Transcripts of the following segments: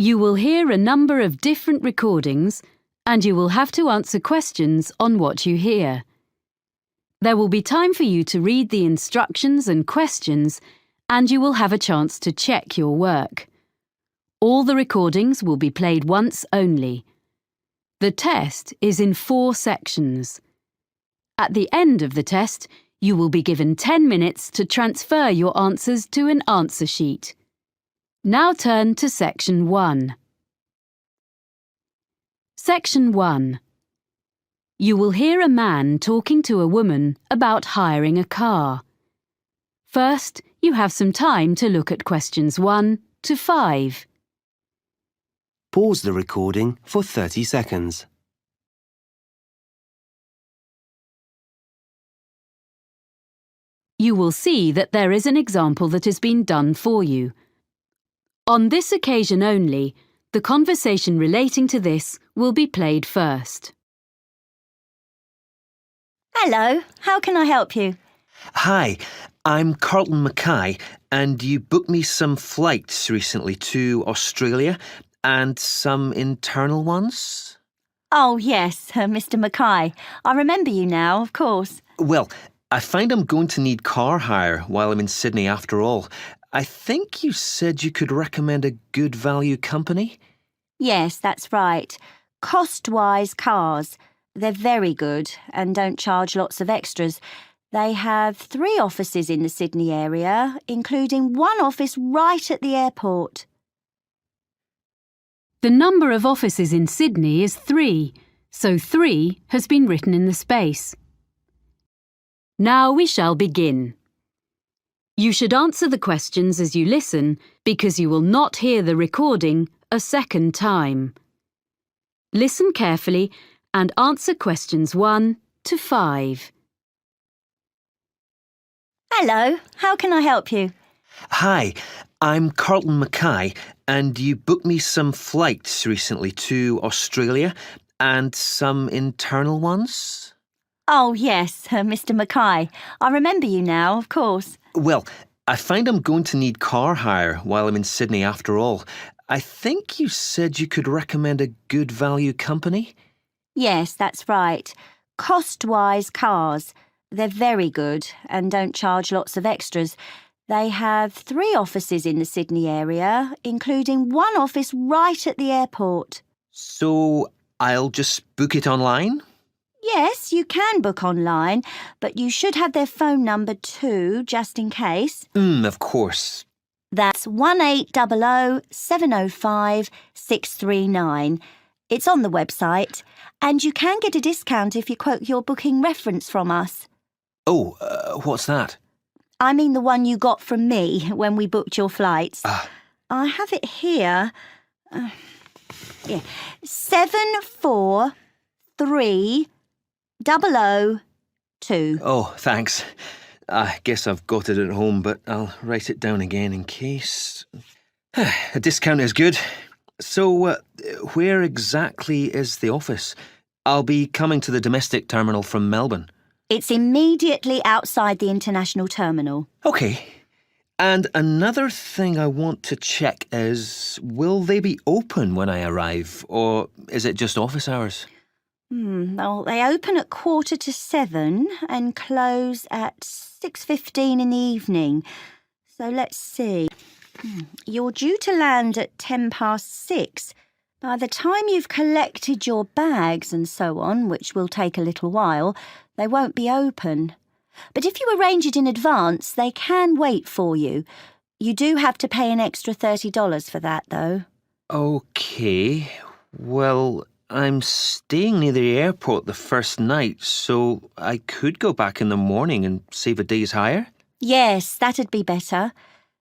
You will hear a number of different recordings and you will have to answer questions on what you hear. There will be time for you to read the instructions and questions and you will have a chance to check your work. All the recordings will be played once only. The test is in 4 sections. At the end of the test, you will be given 10 minutes to transfer your answers to an answer sheet. Now turn to Section 1. Section 1. You will hear a man talking to a woman about hiring a car. First, you have some time to look at questions 1 to 5. Pause the recording for 30 seconds. You will see that there is an example that has been done for you. On this occasion only, the conversation relating to this will be played first. Hello, how can I help you? Hi, I'm Carlton Mackay, and you booked me some flights recently to Australia and some internal ones? Oh, yes, Mr. Mackay. I remember you now, of course. Well, I find I'm going to need car hire while I'm in Sydney after all. I think you said you could recommend a good value company? Yes, that's right. Cost-wise cars. They're very good and don't charge lots of extras. They have 3 offices in the Sydney area, including 1 office right at the airport. The number of offices in Sydney is 3, so 3 has been written in the space. Now we shall begin. You should answer the questions as you listen because you will not hear the recording a second time. Listen carefully and answer questions 1 to 5. Hello, how can I help you? Hi, I'm Carlton Mackay, and you booked me some flights recently to Australia and some internal ones? Oh, yes, Mr. Mackay. I remember you now, of course. Well, I find I'm going to need car hire while I'm in Sydney after all. I think you said you could recommend a good value company? Yes, that's right. Cost-wise cars. They're very good and don't charge lots of extras. They have 3 offices in the Sydney area, including 1 office right at the airport. So I'll just book it online? Yes, you can book online, but you should have their phone number too, just in case. Of course. That's 1800 705 639. It's on the website, and you can get a discount if you quote your booking reference from us. Oh, what's that? I mean the one you got from me when we booked your flights. I have it here. 743002. Oh, thanks. I guess I've got it at home, but I'll write it down again in case. A discount is good. So, where exactly is the office? I'll be coming to the domestic terminal from Melbourne. It's immediately outside the international terminal. OK. And another thing I want to check is, will they be open when I arrive, or is it just office hours? Well, they open at 7:15 and close at 6:15 in the evening. So let's see. You're due to land at 6:10. By the time you've collected your bags and so on, which will take a little while, they won't be open. But if you arrange it in advance, they can wait for you. You do have to pay an extra $30 for that, though. OK. Well, I'm staying near the airport the first night, so I could go back in the morning and save a day's hire? Yes, that'd be better.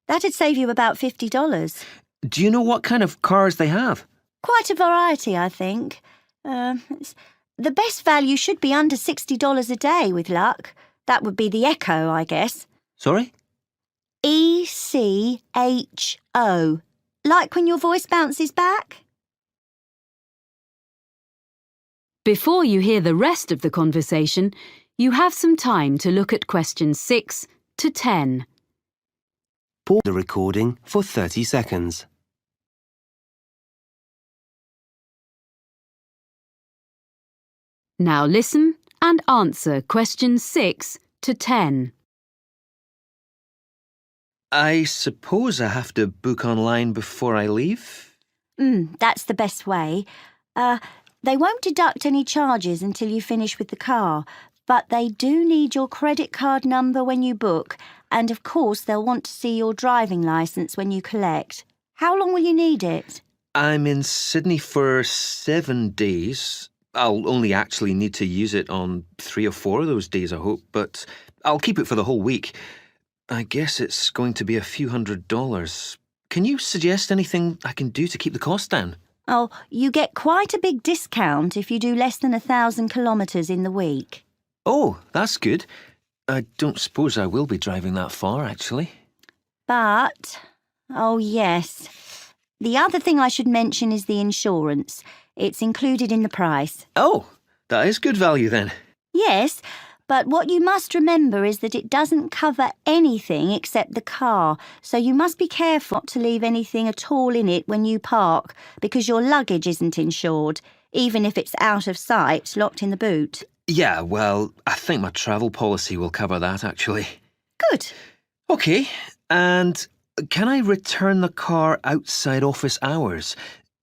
That'd save you about $50. Do you know what kind of cars they have? Quite a variety, I think. The best value should be under $60 a day with luck. That would be the Echo, I guess. Sorry? ECHO. Like when your voice bounces back? Before you hear the rest of the conversation, you have some time to look at questions 6 to 10. Pause the recording for 30 seconds. Now listen and answer questions 6 to 10. I suppose I have to book online before I leave? That's the best way. They won't deduct any charges until you finish with the car, but they do need your credit card number when you book, and of course they'll want to see your driving licence when you collect. How long will you need it? I'm in Sydney for 7 days. I'll only actually need to use it on 3 or 4 of those days, I hope, but I'll keep it for the whole week. I guess it's going to be a few $100s. Can you suggest anything I can do to keep the cost down? Oh, you get quite a big discount if you do less than 1,000 kilometres in the week. Oh, that's good. I don't suppose I will be driving that far, actually. But, oh yes, the other thing I should mention is the insurance. It's included in the price. Oh, that is good value then. Yes, but what you must remember is that it doesn't cover anything except the car, so you must be careful not to leave anything at all in it when you park, because your luggage isn't insured, even if it's out of sight, locked in the boot. Yeah, well, I think my travel policy will cover that, actually. Good. OK, and can I return the car outside office hours?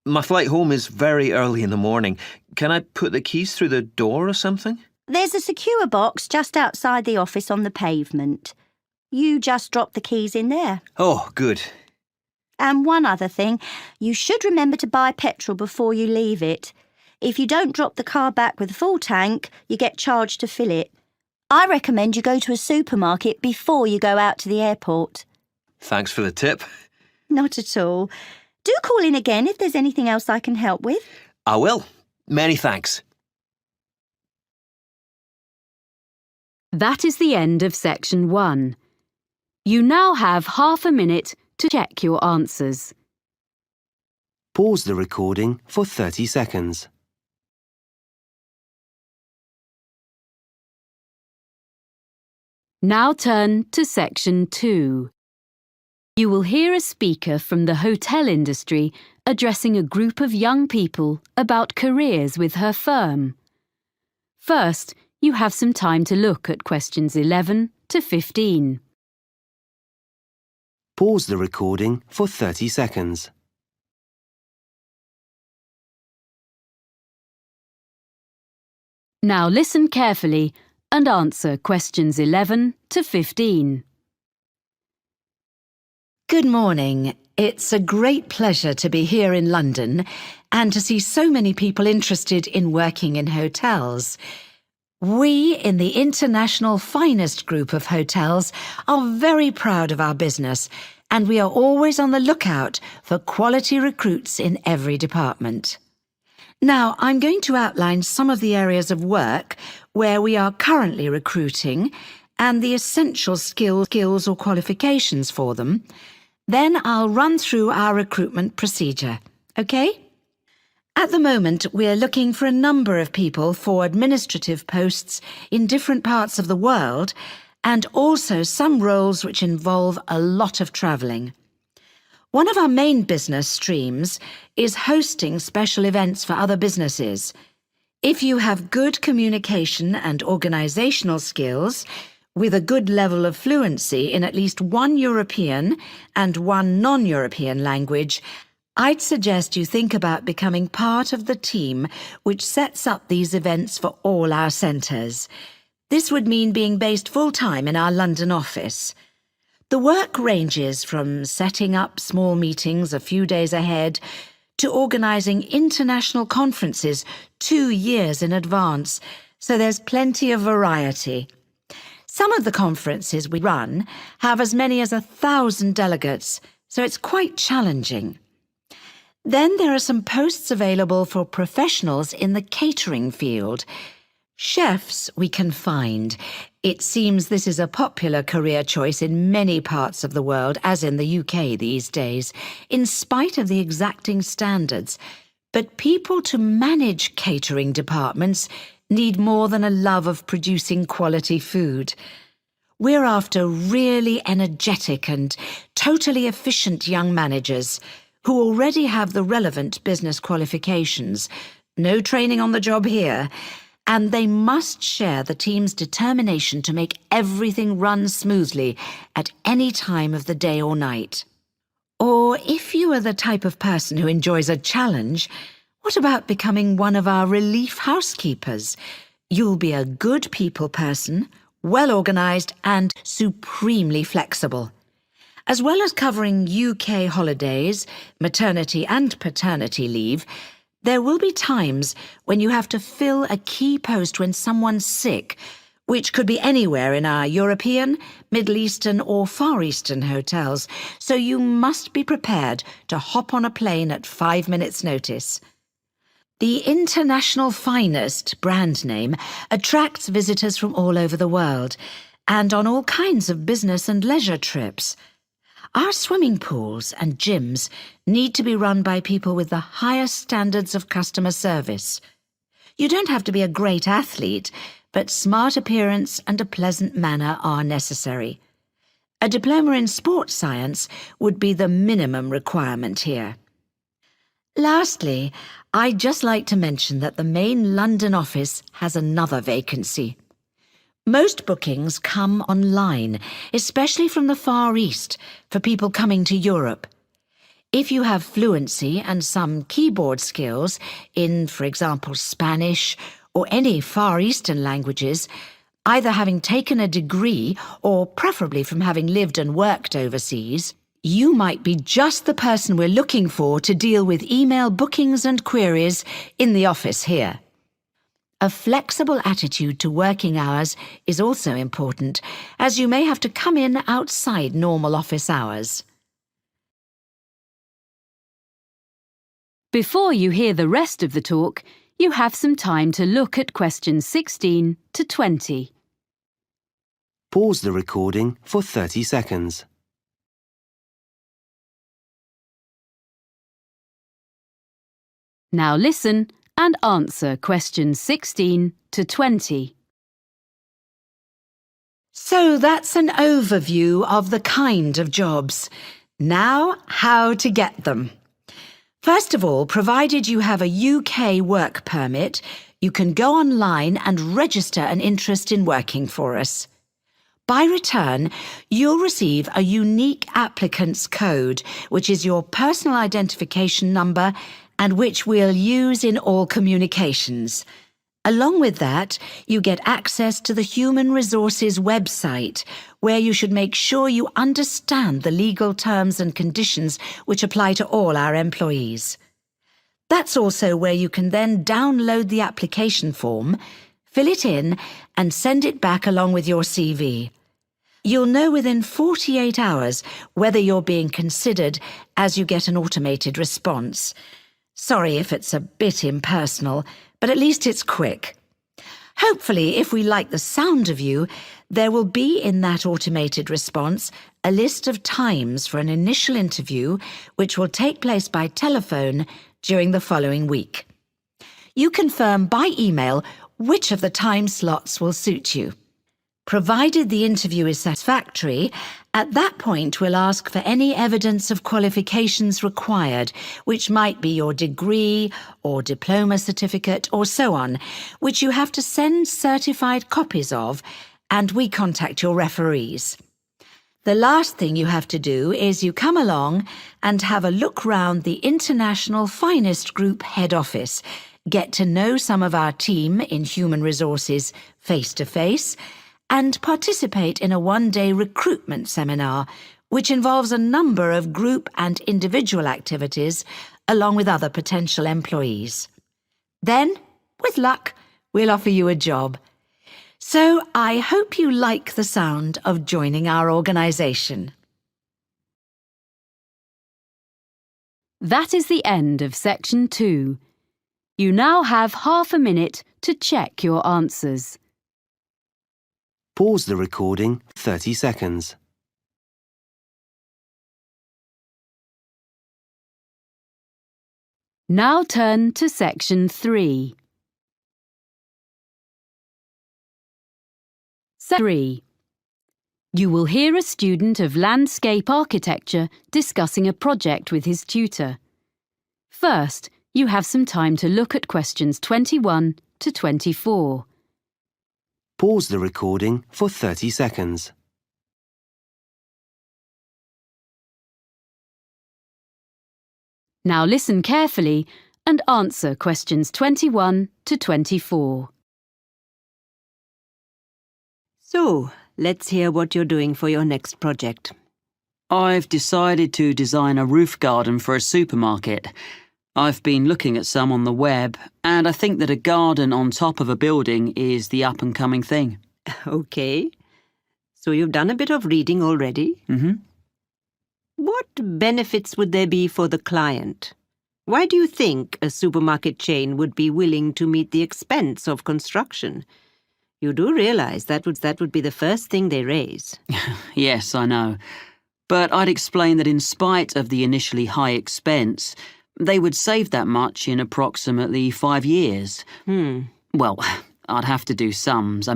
My flight home is very early in the morning. Can I put the keys through the door or something? There's a secure box just outside the office on the pavement. You just drop the keys in there. Oh, good. And one other thing, you should remember to buy petrol before you leave it. If you don't drop the car back with a full tank, you get charged to fill it. I recommend you go to a supermarket before you go out to the airport. Thanks for the tip. Not at all. Do call in again if there's anything else I can help with. I will. Many thanks. That is the end of section 1. You now have half a minute to check your answers. Pause the recording for 30 seconds. Now turn to section 2. You will hear a speaker from the hotel industry addressing a group of young people about careers with her firm. First, you have some time to look at questions 11 to 15. Pause the recording for 30 seconds. Now listen carefully and answer questions 11 to 15. Good morning. It's a great pleasure to be here in London and to see so many people interested in working in hotels. We, in the international finest group of hotels, are very proud of our business, and we are always on the lookout for quality recruits in every department. Now, I'm going to outline some of the areas of work where we are currently recruiting and the essential skills or qualifications for them. Then I'll run through our recruitment procedure, OK? At the moment, we're looking for a number of people for administrative posts in different parts of the world and also some roles which involve a lot of travelling. One of our main business streams is hosting special events for other businesses. If you have good communication and organisational skills, with a good level of fluency in at least one European and one non-European language, I'd suggest you think about becoming part of the team which sets up these events for all our centres. This would mean being based full-time in our London office. The work ranges from setting up small meetings a few days ahead to organising international conferences 2 years in advance, so there's plenty of variety. Some of the conferences we run have as many as 1,000 delegates, so it's quite challenging. Then there are some posts available for professionals in the catering field. Chefs we can find. It seems this is a popular career choice in many parts of the world, as in the UK these days, in spite of the exacting standards. But people to manage catering departments need more than a love of producing quality food. We're after really energetic and totally efficient young managers who already have the relevant business qualifications, no training on the job here, and they must share the team's determination to make everything run smoothly at any time of the day or night. Or if you are the type of person who enjoys a challenge, what about becoming one of our relief housekeepers? You'll be a good people person, well-organised and supremely flexible. As well as covering UK holidays, maternity and paternity leave, there will be times when you have to fill a key post when someone's sick, which could be anywhere in our European, Middle Eastern or Far Eastern hotels, so you must be prepared to hop on a plane at 5 minutes' notice. The International Finest brand name attracts visitors from all over the world and on all kinds of business and leisure trips. Our swimming pools and gyms need to be run by people with the highest standards of customer service. You don't have to be a great athlete, but smart appearance and a pleasant manner are necessary. A diploma in sports science would be the minimum requirement here. Lastly, I'd just like to mention that the main London office has another vacancy. Most bookings come online, especially from the Far East, for people coming to Europe. If you have fluency and some keyboard skills in, for example, Spanish or any Far Eastern languages, either having taken a degree or preferably from having lived and worked overseas, you might be just the person we're looking for to deal with email bookings and queries in the office here. A flexible attitude to working hours is also important, as you may have to come in outside normal office hours. Before you hear the rest of the talk, you have some time to look at questions 16 to 20. Pause the recording for 30 seconds. Now listen and answer questions 16 to 20. So that's an overview of the kind of jobs. Now, how to get them. First of all, provided you have a UK work permit, you can go online and register an interest in working for us. By return, you'll receive a unique applicant's code, which is your personal identification number and which we'll use in all communications. Along with that, you get access to the Human Resources website, where you should make sure you understand the legal terms and conditions which apply to all our employees. That's also where you can then download the application form, fill it in, and send it back along with your CV. You'll know within 48 hours whether you're being considered as you get an automated response. Sorry if it's a bit impersonal, but at least it's quick. Hopefully, if we like the sound of you, there will be in that automated response a list of times for an initial interview which will take place by telephone during the following week. You confirm by email which of the time slots will suit you. Provided the interview is satisfactory, at that point we'll ask for any evidence of qualifications required, which might be your degree or diploma certificate or so on, which you have to send certified copies of, and we contact your referees. The last thing you have to do is you come along and have a look round the International Finest Group head office, get to know some of our team in Human Resources face-to-face, and participate in a one-day recruitment seminar, which involves a number of group and individual activities, along with other potential employees. Then, with luck, we'll offer you a job. So I hope you like the sound of joining our organisation. That is the end of section 2. You now have half a minute to check your answers. Pause the recording 30 seconds. Now turn to section 3. 3. You will hear a student of landscape architecture discussing a project with his tutor. First, you have some time to look at questions 21 to 24. Pause the recording for 30 seconds. Now listen carefully and answer questions 21 to 24. So, let's hear what you're doing for your next project. I've decided to design a roof garden for a supermarket. I've been looking at some on the web, and I think that a garden on top of a building is the up-and-coming thing. Okay. So you've done a bit of reading already? Mm-hmm. What benefits would there be for the client? Why do you think a supermarket chain would be willing to meet the expense of construction? You do realize that would be the first thing they raise. Yes, I know. But I'd explain that in spite of the initially high expense, they would save that much in approximately 5 years. Well, I'd have to do sums.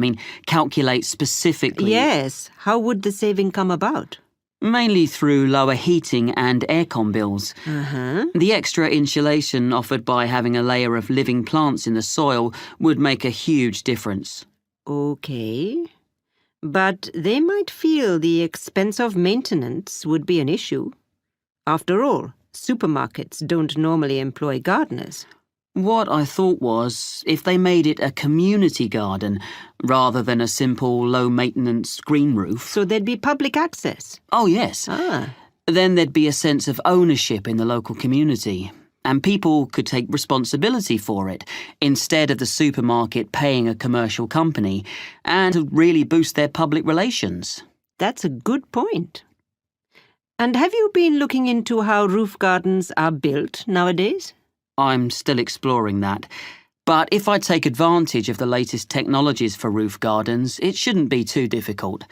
Calculate specifically. Yes. How would the saving come about? Mainly through lower heating and aircon bills. The extra insulation offered by having a layer of living plants in the soil would make a huge difference. Okay. But they might feel the expense of maintenance would be an issue. After all, supermarkets don't normally employ gardeners. What I thought was, if they made it a community garden, rather than a simple low-maintenance green roof. So there'd be public access? Oh, yes. Then there'd be a sense of ownership in the local community, and people could take responsibility for it, instead of the supermarket paying a commercial company, and to really boost their public relations. That's a good point. And have you been looking into how roof gardens are built nowadays? I'm still exploring that. But if I take advantage of the latest technologies for roof gardens, it shouldn't be too difficult.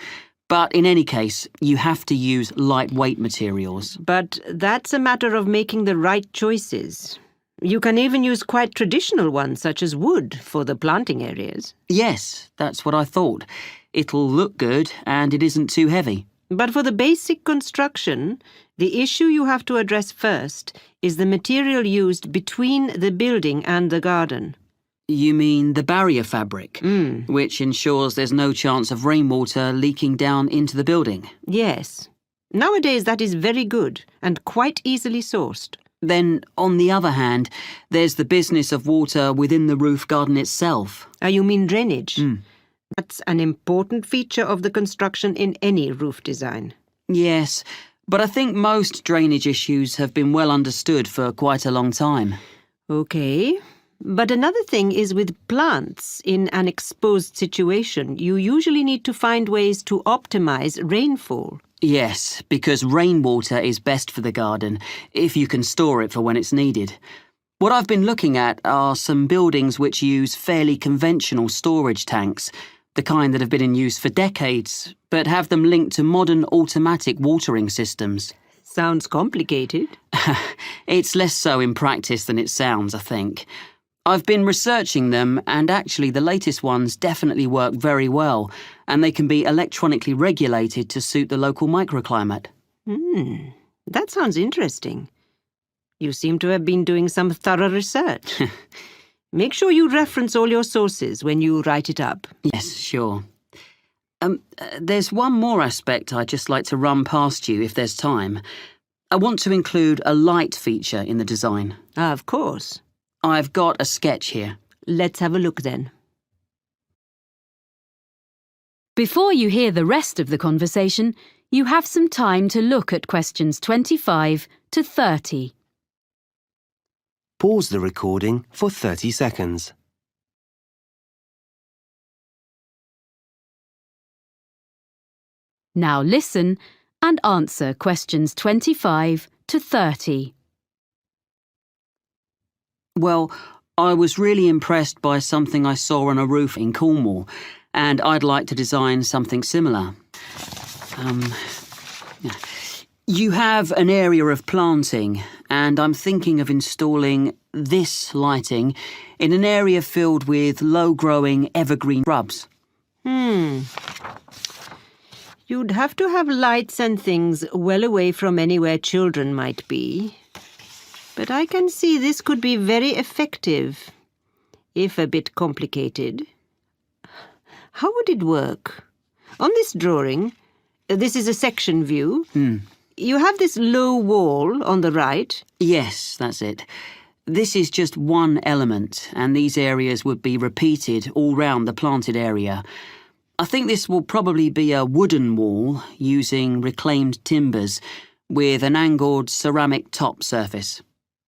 But in any case, you have to use lightweight materials. But that's a matter of making the right choices. You can even use quite traditional ones, such as wood, for the planting areas. Yes, that's what I thought. It'll look good, and it isn't too heavy. But for the basic construction, the issue you have to address first is the material used between the building and the garden. You mean the barrier fabric, which ensures there's no chance of rainwater leaking down into the building? Yes. Nowadays that is very good and quite easily sourced. Then, on the other hand, there's the business of water within the roof garden itself. You mean drainage? That's an important feature of the construction in any roof design. Yes, but I think most drainage issues have been well understood for quite a long time. Okay. But another thing is with plants in an exposed situation, you usually need to find ways to optimize rainfall. Yes, because rainwater is best for the garden, if you can store it for when it's needed. What I've been looking at are some buildings which use fairly conventional storage tanks, the kind that have been in use for decades, but have them linked to modern automatic watering systems. Sounds complicated. It's less so in practice than it sounds, I think. I've been researching them, and actually the latest ones definitely work very well, and they can be electronically regulated to suit the local microclimate. That sounds interesting. You seem to have been doing some thorough research. Make sure you reference all your sources when you write it up. Yes, sure. There's one more aspect I'd just like to run past you if there's time. I want to include a light feature in the design. Of course. I've got a sketch here. Let's have a look then. Before you hear the rest of the conversation, you have some time to look at questions 25 to 30. Pause the recording for 30 seconds. Now listen and answer questions 25 to 30. Well, I was really impressed by something I saw on a roof in Cornwall, and I'd like to design something similar. You have an area of planting, and I'm thinking of installing this lighting in an area filled with low-growing evergreen shrubs. You'd have to have lights and things well away from anywhere children might be. But I can see this could be very effective, if a bit complicated. How would it work? On this drawing, this is a section view. You have this low wall on the right. Yes, that's it. This is just one element, and these areas would be repeated all round the planted area. I think this will probably be a wooden wall using reclaimed timbers with an angled ceramic top surface.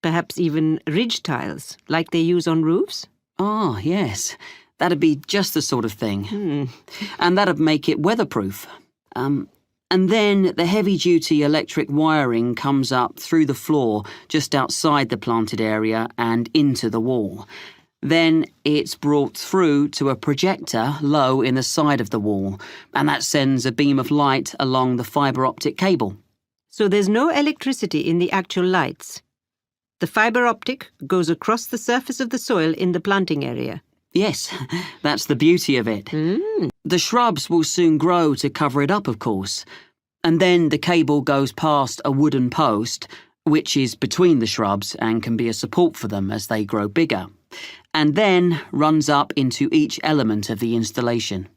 Perhaps even ridge tiles, like they use on roofs? Ah, yes. That'd be just the sort of thing. And that'd make it weatherproof. And then the heavy-duty electric wiring comes up through the floor just outside the planted area and into the wall. Then it's brought through to a projector low in the side of the wall, and that sends a beam of light along the fibre optic cable. So there's no electricity in the actual lights. The fibre optic goes across the surface of the soil in the planting area. Yes, that's the beauty of it. The shrubs will soon grow to cover it up, of course. And then the cable goes past a wooden post, which is between the shrubs and can be a support for them as they grow bigger, and then runs up into each element of the installation.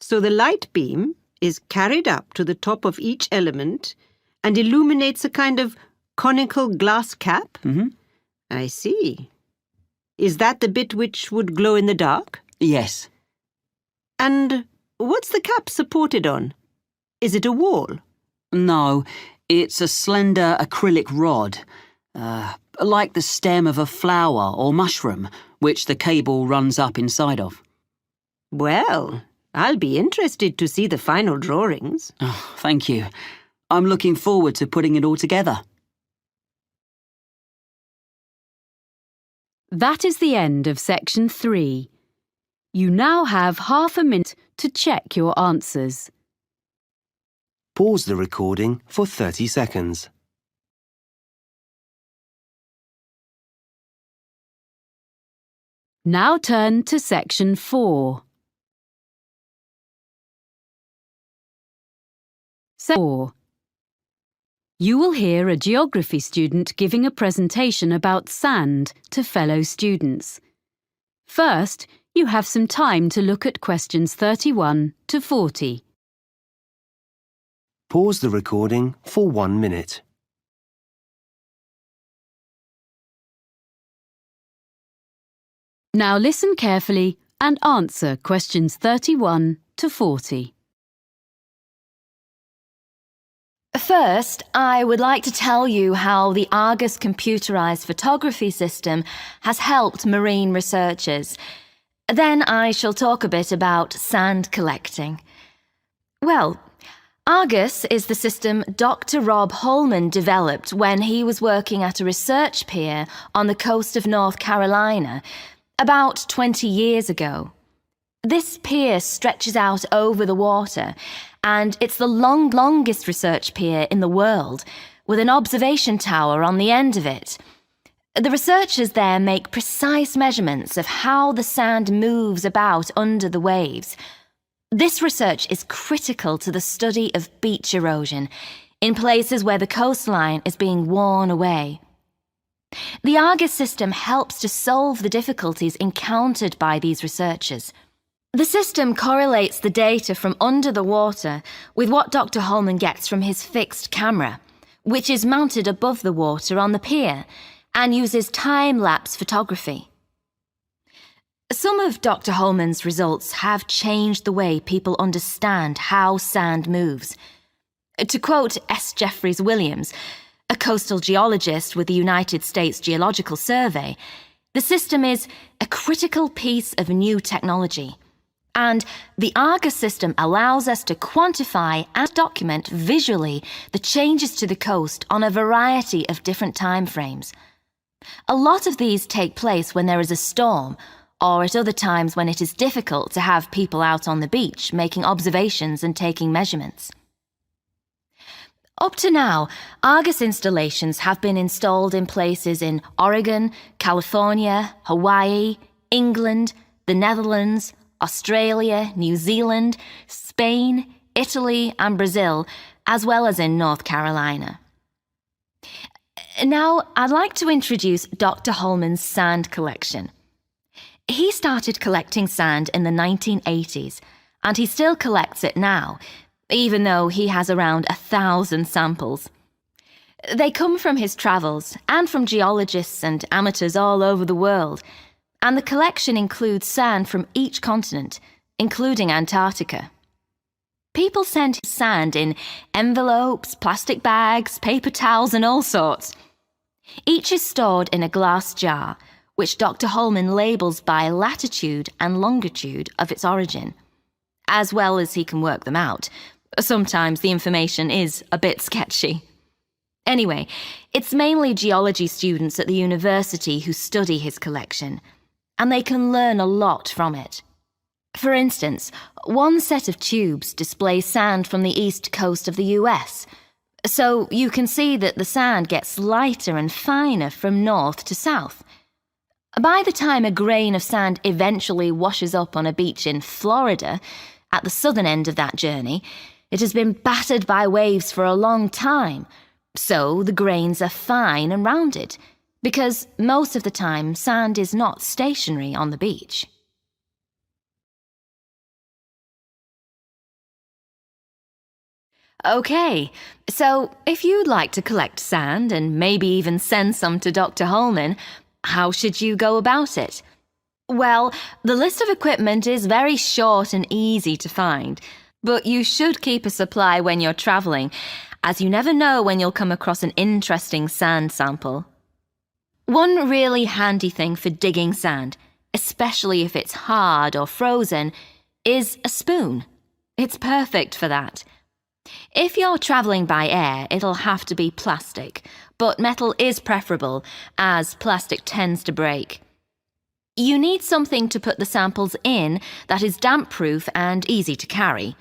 So the light beam is carried up to the top of each element and illuminates a kind of conical glass cap? I see. Is that the bit which would glow in the dark? Yes. And what's the cap supported on? Is it a wall? No, it's a slender acrylic rod, like the stem of a flower or mushroom, which the cable runs up inside of. Well, I'll be interested to see the final drawings. Oh, thank you. I'm looking forward to putting it all together. That is the end of section 3. You now have half a minute to check your answers. Pause the recording for 30 seconds. Now turn to section 4. 4. You will hear a geography student giving a presentation about sand to fellow students. First, you have some time to look at questions 31 to 40. Pause the recording for 1 minute. Now listen carefully and answer questions 31 to 40. First, I would like to tell you how the Argus computerized photography system has helped marine researchers. Then I shall talk a bit about sand collecting. Well, Argus is the system Dr. Rob Holman developed when he was working at a research pier on the coast of North Carolina about 20 years ago. This pier stretches out over the water, and it's the longest research pier in the world, with an observation tower on the end of it. The researchers there make precise measurements of how the sand moves about under the waves. This research is critical to the study of beach erosion in places where the coastline is being worn away. The Argus system helps to solve the difficulties encountered by these researchers. The system correlates the data from under the water with what Dr. Holman gets from his fixed camera, which is mounted above the water on the pier and uses time-lapse photography. Some of Dr. Holman's results have changed the way people understand how sand moves. To quote S. Jeffreys Williams, a coastal geologist with the United States Geological Survey, the system is a critical piece of new technology. And the Argus system allows us to quantify and document visually the changes to the coast on a variety of different time frames. A lot of these take place when there is a storm, or at other times when it is difficult to have people out on the beach making observations and taking measurements. Up to now, Argus installations have been installed in places in Oregon, California, Hawaii, England, the Netherlands, Australia, New Zealand, Spain, Italy and Brazil, as well as in North Carolina. Now, I'd like to introduce Dr. Holman's sand collection. He started collecting sand in the 1980s, and he still collects it now, even though he has around 1,000 samples. They come from his travels and from geologists and amateurs all over the world, and the collection includes sand from each continent, including Antarctica. People send his sand in envelopes, plastic bags, paper towels, and all sorts. Each is stored in a glass jar, which Dr. Holman labels by latitude and longitude of its origin, as well as he can work them out. Sometimes the information is a bit sketchy. Anyway, it's mainly geology students at the university who study his collection, and they can learn a lot from it. For instance, one set of tubes displays sand from the east coast of the US, so you can see that the sand gets lighter and finer from north to south. By the time a grain of sand eventually washes up on a beach in Florida, at the southern end of that journey, it has been battered by waves for a long time, so the grains are fine and rounded, because most of the time sand is not stationary on the beach. Okay, so if you'd like to collect sand and maybe even send some to Dr. Holman, how should you go about it? Well, the list of equipment is very short and easy to find, but you should keep a supply when you're travelling, as you never know when you'll come across an interesting sand sample. One really handy thing for digging sand, especially if it's hard or frozen, is a spoon. It's perfect for that. If you're travelling by air, it'll have to be plastic, but metal is preferable, as plastic tends to break. You need something to put the samples in that is damp-proof and easy to carry.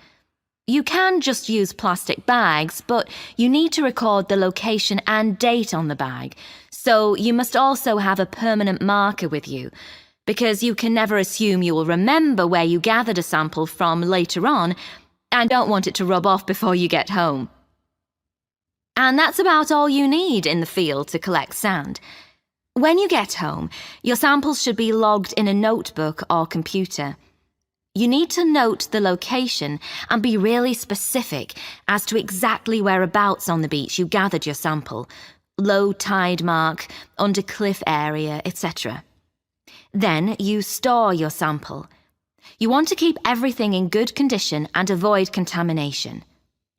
You can just use plastic bags, but you need to record the location and date on the bag, so you must also have a permanent marker with you, because you can never assume you will remember where you gathered a sample from later on, and don't want it to rub off before you get home. And that's about all you need in the field to collect sand. When you get home, your samples should be logged in a notebook or computer. You need to note the location and be really specific as to exactly whereabouts on the beach you gathered your sample, low tide mark, under cliff area, etc. Then you store your sample. You want to keep everything in good condition and avoid contamination.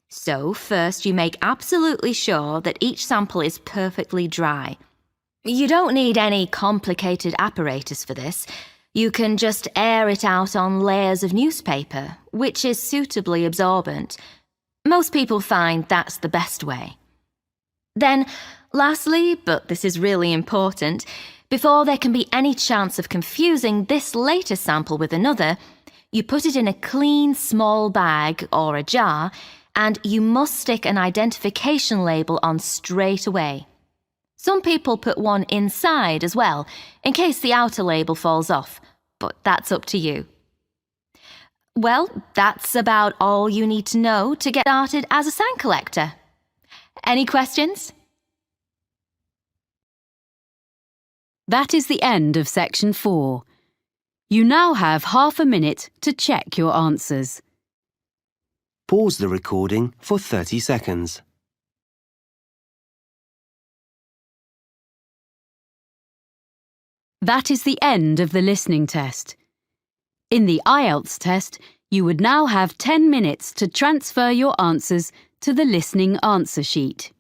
So first you make absolutely sure that each sample is perfectly dry. You don't need any complicated apparatus for this. You can just air it out on layers of newspaper, which is suitably absorbent. Most people find that's the best way. Then, lastly, but this is really important, before there can be any chance of confusing this latest sample with another, you put it in a clean small bag or a jar, and you must stick an identification label on straight away. Some people put one inside as well, in case the outer label falls off, but that's up to you. Well, that's about all you need to know to get started as a sand collector. Any questions? That is the end of section 4. You now have half a minute to check your answers. Pause the recording for 30 seconds. That is the end of the listening test. In the IELTS test, you would now have 10 minutes to transfer your answers to the listening answer sheet.